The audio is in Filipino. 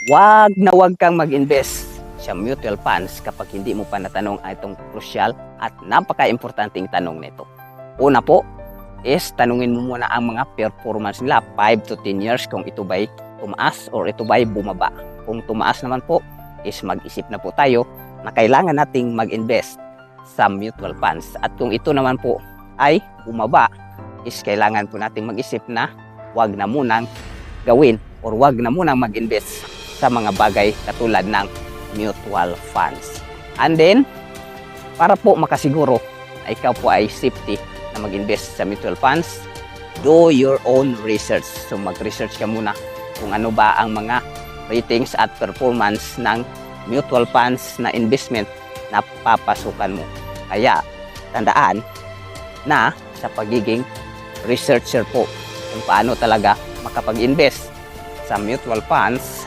wag kang mag-invest sa mutual funds kapag hindi mo pa natanong itong crucial at napaka-importanting tanong nito. Una po is tanungin mo muna ang mga performance nila 5 to 10 years kung ito ba'y tumaas or ito ba'y bumaba. Kung tumaas naman po is mag-isip na po tayo na kailangan nating mag-invest sa mutual funds. At kung ito naman po ay bumaba is kailangan po nating mag-isip na wag na munang gawin or wag na munang mag-invest sa mga bagay katulad ng mutual funds. And then, para po makasiguro na ikaw po ay safety na mag-invest sa mutual funds, do your own research. So mag-research ka muna kung ano ba ang mga ratings at performance ng mutual funds na investment na papasukan mo. Kaya, tandaan na sa pagiging researcher po kung paano talaga makapag-invest sa mutual funds